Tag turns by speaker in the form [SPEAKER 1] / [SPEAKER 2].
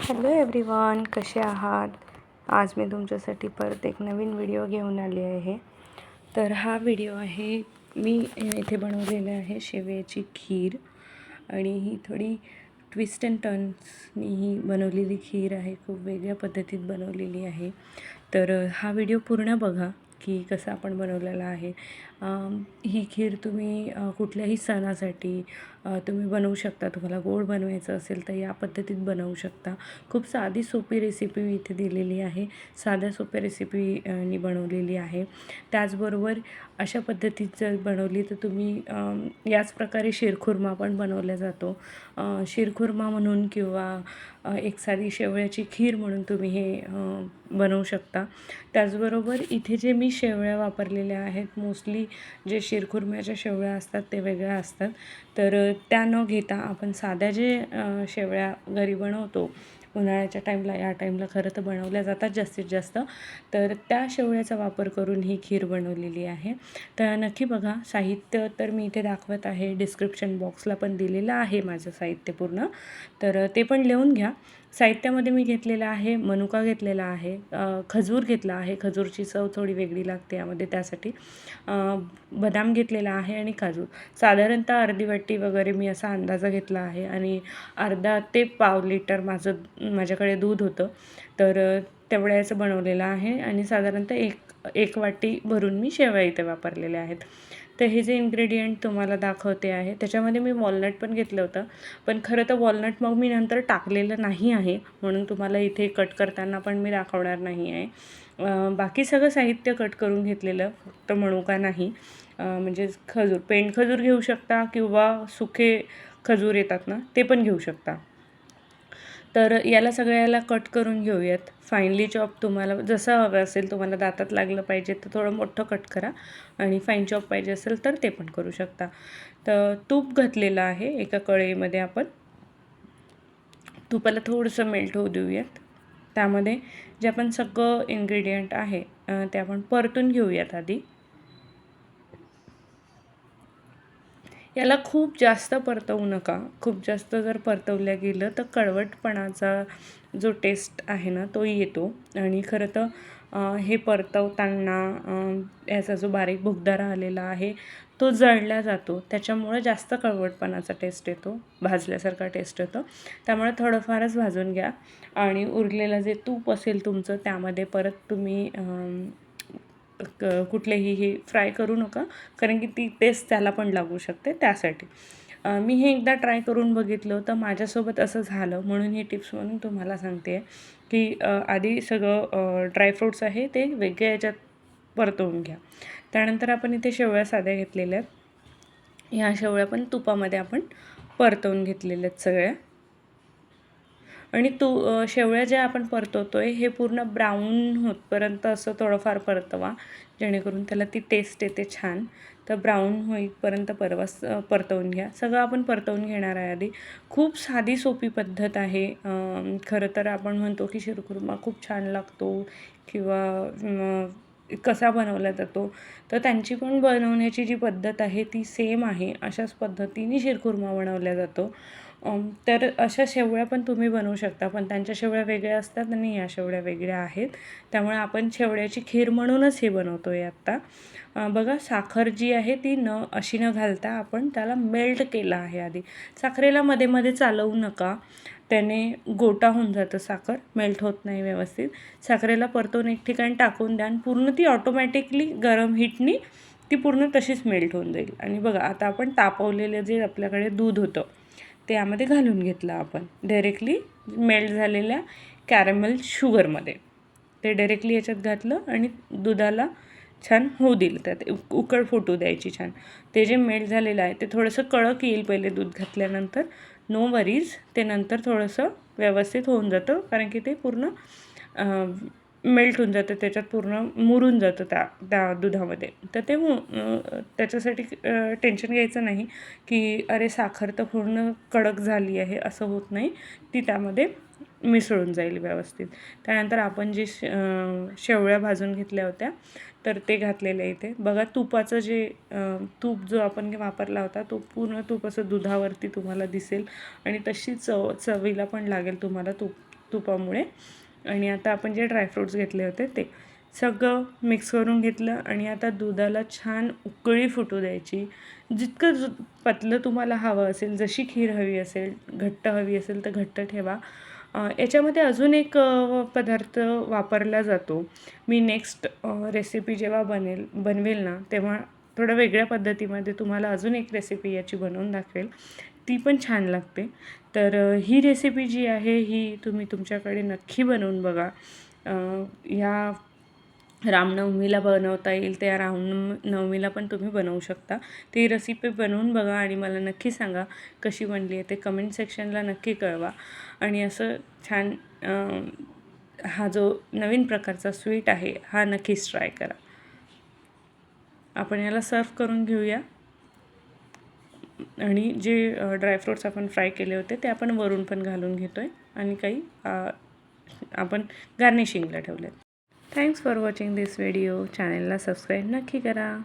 [SPEAKER 1] Hello everyone, कसे आहात? आज मी तुमच्यासाठी परत एक नवीन व्हिडिओ घेऊन आली आहे. तर हा व्हिडिओ आहे, मी इथे बनवलेला आहे शेवयाची खीर. आणि ही थोडी ट्विस्ट अँड टर्न्सनी ही बनवलेली खीर आहे, खूप वेगळ्या पद्धतीत बनवलेली आहे. तर हा व्हिडिओ पूर्ण बघा की कसं आपण बनवलेला आहे. ही खीर तुम्ही कुठल्याही सणासाठी तुम्ही बनवू शकता. तुम्हाला गोड बनवायचं असेल तर या पद्धतीत बनवू शकता. खूप साधी सोपी रेसिपी मी इथे दिलेली आहे, साध्या सोप्या रेसिपी नी बनवलेली आहे. त्याचबरोबर अशा पद्धतीत जर बनवली तर तुम्ही याच प्रकारे शिरखुर्मा पण बनवला जातो. शिरखुर्मा म्हणून किंवा एक साधी शेवयाची खीर म्हणून तुम्ही हे बनवू शकता. त्याचबरोबर इथे जे मी शेवया वापरलेल्या आहेत, मोस्टली जे शिरखुर्म्याच्या शेवया असतात ते वेगळ्या असतात. तर त्या न घेता आपण साध्या जे शेवया घरी बनवतो उन्हाळ्याच्या टाईमला, या टाईमला खरं तर बनवल्या जातात जास्तीत जास्त, तर त्या शेवयाचा वापर करून ही खीर बनवलेली आहे. तर नक्की बघा. साहित्य तर मी इथे दाखवत आहे, डिस्क्रिप्शन बॉक्सला पण दिलेलं आहे माझं साहित्य पूर्ण, तर ते पण लिहून घ्या. साहित्यामध्ये मी घेतलेला आहे मनुका घेतलेला आहे, खजूर घेतला आहे, खजूरची चव थोडी वेगळी लागते यामध्ये, त्यासाठी बदाम घेतलेला आहे आणि काजू. साधारणतः अर्धी वाटी वगैरे मी असा अंदाजा घेतला आहे. आणि अर्धा ते पाव लिटर माझ्याकडे दूध होतं, तर तेवढ्याचं बनवलेलं आहे. आणि साधारणतः एक वाटी भरून मी शेवया इथे वापरलेल्या आहेत. तर हे जे इन्ग्रेडियंट तुम्हाला दाखवते आहे त्याच्यामध्ये मी वॉलनट पण घेतलं होतं, पण खरं तर वॉलनट मग मी नंतर टाकलेलं नाही आहे, म्हणून तुम्हाला इथे कट करताना पण मी दाखवणार नाही आहे. बाकी सगळं साहित्य कट करून घेतलेलं, फक्त मनुका नाही. म्हणजे खजूर, पेंडखजूर घेऊ शकता किंवा सुके खजूर येतात ना, ते पण घेऊ शकता. तर याला सगळ्याला कट करून घेऊयात. फाईनली चॉप तुम्हाला जसं हवं असेल, तुम्हाला दातात लागलं पाहिजे तर थोडं मोठं कट करा, आणि फाईन चॉप पाहिजे असेल तर ते पण करू शकता. तर तूप घातलेलं आहे एका कढईमध्ये. आपण तुपाला थोडंसं मेल्ट होऊ देऊयात. त्यामध्ये जे आपण सगळं इन्ग्रेडियंट आहे ते आपण परतून घेऊयात आधी. याला खूप जास्त परतवू नका. खूप जास्त जर परतवल्या गेलं तर कडवटपणाचा जो टेस्ट आहे ना तो येतो. आणि खरं तर हे परतवताना याचा जो बारीक भुगदारा आलेला आहे तो जळला जातो, त्याच्यामुळे जास्त कडवटपणाचा टेस्ट येतो, भाजल्यासारखा टेस्ट येतो. त्यामुळे थोडंफारच भाजून घ्या. आणि उरलेलं जे तूप असेल तुमचं त्यामध्ये परत तुम्ही कुठलेही हे फ्राय करू नका, कारण की ती टेस्ट त्याला पण लागू शकते. त्यासाठी मी हे एकदा ट्राय करून बघितलं तर माझ्यासोबत असं झालं, म्हणून ही टिप्स म्हणून तुम्हाला सांगते आहे की आधी सगळं ड्रायफ्रूट्स आहे ते वेगळ्या याच्यात परतवून घ्या. त्यानंतर आपण इथे शेवया साध्या घेतलेल्या आहेत, ह्या शेवया पण तुपामध्ये आपण परतवून घेतलेल्या आहेत सगळ्या. आणि शेवया ज्या आपण परतवतो आहे हे पूर्ण ब्राऊन होतपर्यंत असं थोडंफार परतवा, जेणेकरून त्याला ती टेस्ट येते छान. तर ब्राऊन होईपर्यंत परतवून घ्या. सगळं आपण परतवून घेणार आहे आधी. खूप साधी सोपी पद्धत आहे. खरं तर आपण म्हणतो की शिरखुर्मा खूप छान लागतो किंवा कसा बनवला जातो, तर त्यांची पण बनवण्याची जी पद्धत आहे ती सेम आहे. अशाच पद्धतीने शिरखुर्मा बनवला जातो. तर अशा शेवया पण तुम्ही बनवू शकता, पण त्यांच्या शेवया वेगळ्या असतात आणि या शेवया वेगळ्या आहेत. त्यामुळे आपण शेवयाची खीर म्हणूनच हे बनवतो आहे आत्ता. बघा, साखर जी आहे ती अशी न घालता आपण त्याला मेल्ट केलं आहे आधी. साखरेला मध्ये मध्ये चालवू नका, त्याने गोटा होऊन जातं, साखर मेल्ट होत नाही व्यवस्थित. साखरेला परतून एक ठिकाणी टाकून द्या आणि पूर्ण ती ऑटोमॅटिकली गरम हीटनी ती पूर्ण तशीच मेल्ट होऊन जाईल. आणि बघा, आता आपण तापवलेलं जे आपल्याकडे दूध होतं ते यामध्ये घालून घेतलं आपण डायरेक्टली मेल्ट झालेल्या कॅरमेल शुगरमध्ये. ते डायरेक्टली याच्यात घातलं आणि दुधाला छान होऊ दिलं, त्यात उकळ फुटू द्यायची छान. ते जे मेल्ट झालेलं आहे ते थोडंसं कडक येईल पहिले दूध घातल्यानंतर, नो वरीज. ते नंतर थोडंसं व्यवस्थित होऊन जातं, कारण की ते पूर्ण मेल्ट होऊन जातं, त्याच्यात पूर्ण मुरून जातं त्या दुधामध्ये. तर ते त्याच्यासाठी टेन्शन घ्यायचं नाही की अरे साखर तर पूर्ण कडक झाली आहे, असं होत नाही. ती त्यामध्ये मिसळून जाईल व्यवस्थित. त्यानंतर आपण जे शेवया भाजून घेतल्या होत्या तर ते घातलेलं इथे. बघा, तुपाचं जे तूप जो आपण वापरला होता तो पूर्ण तूप असं दुधावरती तुम्हाला दिसेल, आणि तशी चवीला पण लागेल तुम्हाला तुपामुळे. आणि आता आपण जे ड्रायफ्रूट्स घेतले होते ते सगळं मिक्स करून घेतलं आणि आता दुधाला छान उकळी फुटू द्यायची. जितकं पातळं तुम्हाला हवं असेल, जशी खीर हवी असेल, घट्ट हवी असेल तर घट्ट ठेवा. याच्यामध्ये अजून एक पदार्थ वापरला जातो. मी नेक्स्ट रेसिपी जेव्हा बनवेल ना तेव्हा थोड्या वेगळ्या पद्धतीमध्ये तुम्हाला अजून एक रेसिपी याची बनवून दाखवेल. ती पण छान लागते. तर ही रेसिपी जी आहे ही तुम्ही तुमच्याकडे नक्की बनवून बघा. ह्या रामनवमीला बनवता येईल, त्या रामनवमीला पण तुम्ही बनवू शकता. ती रेसिपी बनवून बघा आणि मला नक्की सांगा कशी बनली आहे ते कमेंट सेक्शनला नक्की कळवा. आणि असं छान हा जो नवीन प्रकारचा स्वीट आहे हा नक्कीच ट्राय करा. आपण याला सर्व करून घेऊया. आणि जे ड्रायफ्रूट्स आपण फ्राय केले होते ते आपण वरून पण घालून घेतो आहे आणि काही आपण गार्निशिंगला ठेवले. Thanks for watching this video. चॅनलला सबस्क्राईब नक्की करा.